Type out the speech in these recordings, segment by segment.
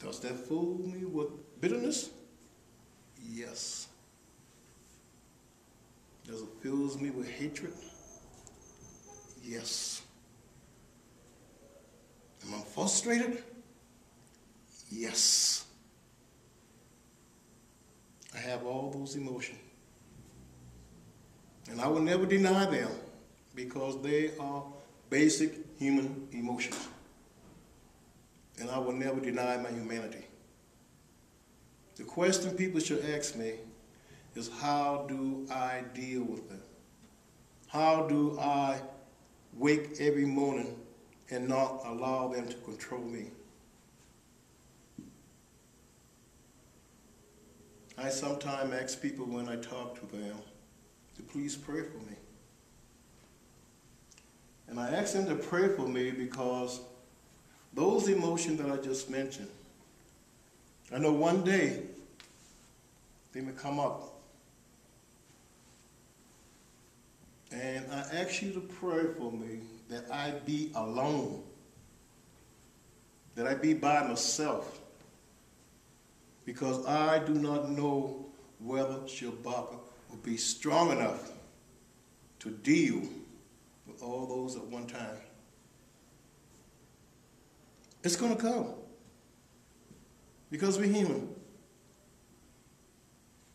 Does that fill me with bitterness? Yes. Does it fill me with hatred? Yes. Am I frustrated? Yes. I have all those emotions. And I will never deny them because they are basic human emotions. And I will never deny my humanity. The question people should ask me is, how do I deal with them? How do I wake every morning and not allow them to control me? I sometimes ask people when I talk to them to please pray for me. And I ask them to pray for me because those emotions that I just mentioned, I know one day they may come up. And I ask you to pray for me that I be alone, that I be by myself, because I do not know whether Shabaka will be strong enough to deal with all those at one time. It's going to come because we're human.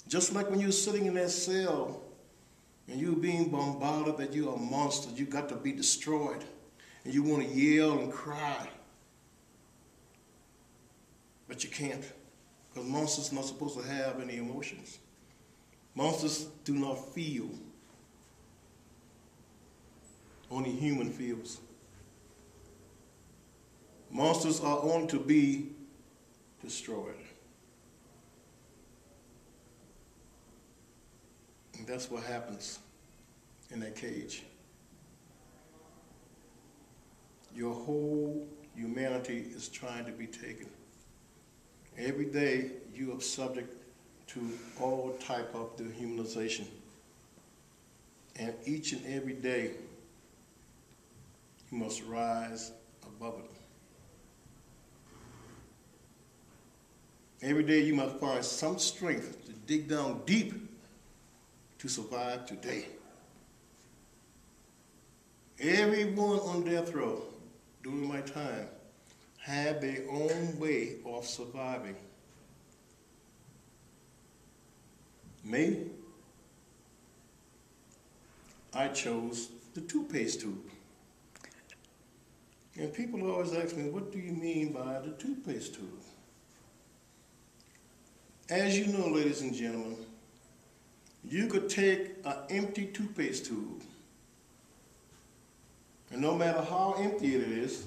Just like when you're sitting in that cell and you're being bombarded that you're a monster, you got to be destroyed, and you want to yell and cry, but you can't, because monsters are not supposed to have any emotions. Monsters do not feel. Only human feels. Monsters are only to be destroyed. And that's what happens in that cage. Your whole humanity is trying to be taken. Every day you are subject to all type of dehumanization. And each and every day you must rise above it. Every day you must find some strength to dig down deep to survive today. Everyone on death row during my time had their own way of surviving. Me, I chose the toothpaste tube. And people always ask me, what do you mean by the toothpaste tube? As you know, ladies and gentlemen, you could take an empty toothpaste tube, and no matter how empty it is,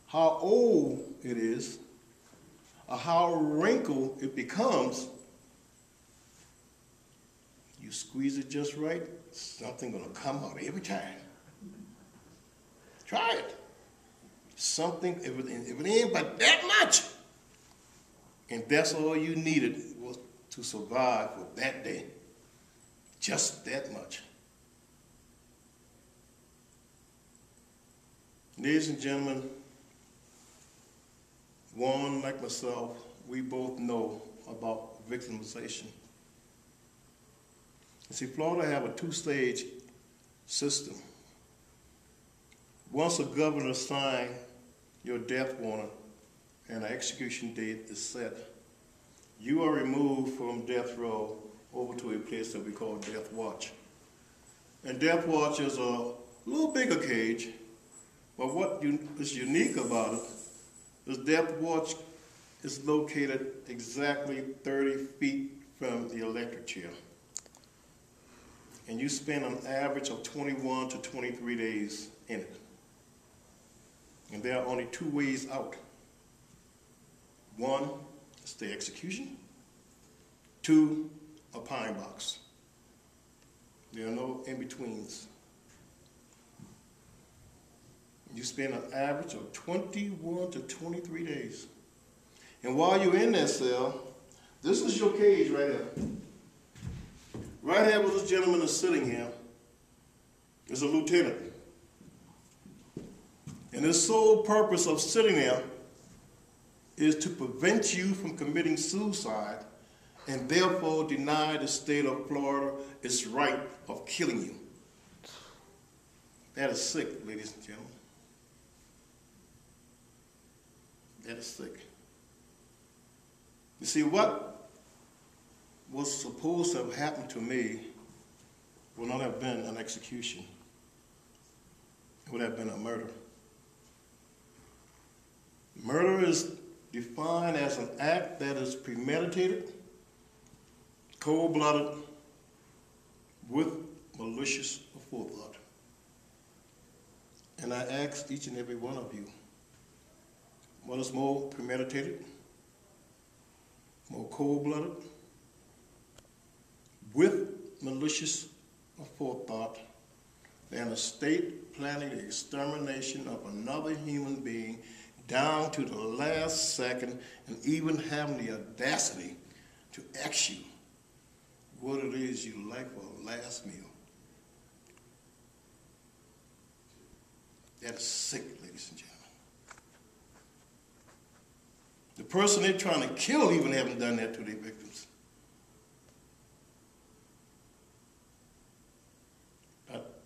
how old it is, or how wrinkled it becomes, you squeeze it just right, something gonna come out every time. Try it. Something, if it ain't but that much, and that's all you needed was to survive for that day. Just that much. Ladies and gentlemen, one like myself, we both know about victimization. You see, Florida have a two-stage system. Once a governor signs your death warrant and an execution date is set, you are removed from death row over to a place that we call Death Watch. And Death Watch is a little bigger cage, but what is unique about it is Death Watch is located exactly 30 feet from the electric chair. And you spend an average of 21 to 23 days in it. And there are only two ways out. One is the execution. Two, a pine box. There are no in-betweens. You spend an average of 21 to 23 days. And while you're in that cell, this is your cage right here. Right here where this gentleman is sitting here is a lieutenant. And his sole purpose of sitting there is to prevent you from committing suicide and therefore deny the state of Florida its right of killing you. That is sick, ladies and gentlemen. That is sick. You see, what was supposed to have happened to me would not have been an execution. It would have been a murder. Murder is defined as an act that is premeditated, cold-blooded, with malicious forethought. And I ask each and every one of you, what is more premeditated, more cold-blooded, with malicious forethought than a state planning the extermination of another human being down to the last second and even having the audacity to ask you what it is you like for a last meal? That is sick, ladies and gentlemen. The person they're trying to kill even haven't done that to their victims. But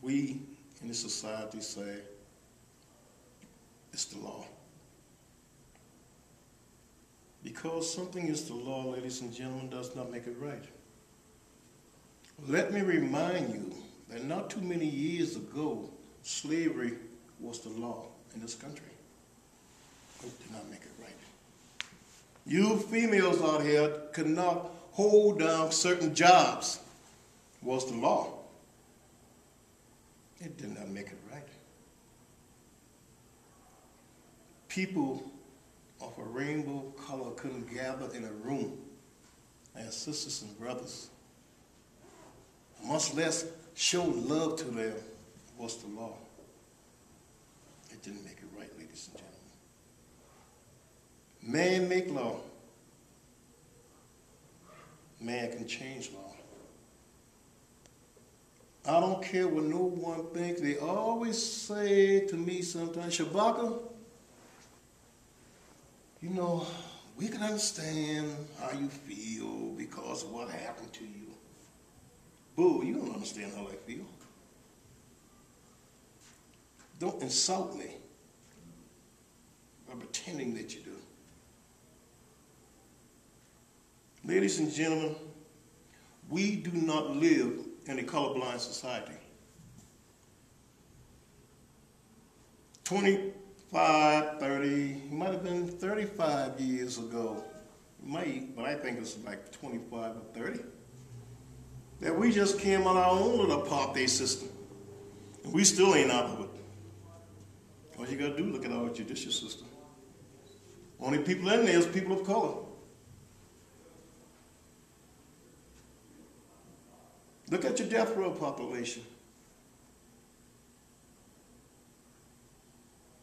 we in this society say it's the law. Because something is the law, ladies and gentlemen, does not make it right. Let me remind you that not too many years ago, slavery was the law in this country. It did not make it right. You females out here could not hold down certain jobs, was the law. It did not make it right. People of a rainbow color couldn't gather in a room as sisters and brothers, much less show love to them, was the law. It didn't make it right, ladies and gentlemen. Man make law. Man can change law. I don't care what no one thinks. They always say to me sometimes, Shabaka, you know, we can understand how you feel because of what happened to you. Boo, you don't understand how I feel. Don't insult me by pretending that you do. Ladies and gentlemen, we do not live in a colorblind society. 25, 30, it might have been 35 years ago, but I think it's like 25 or 30, that we just came on our own little apartheid system. And we still ain't out of it. All you got to do, look at our judicial system. Only people in there is people of color. Look at your death row population.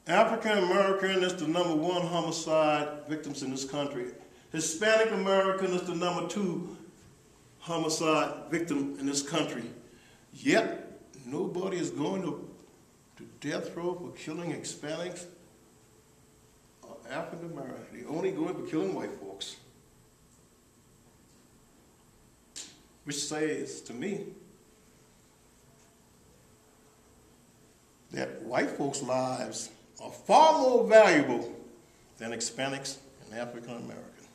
African American is the #1 homicide victims in this country. Hispanic American is the #2 homicide victim in this country. Yet, nobody is going to death row for killing Hispanics or African Americans. They're only going for killing white folks. Which says to me that white folks' lives are far more valuable than Hispanics and African Americans.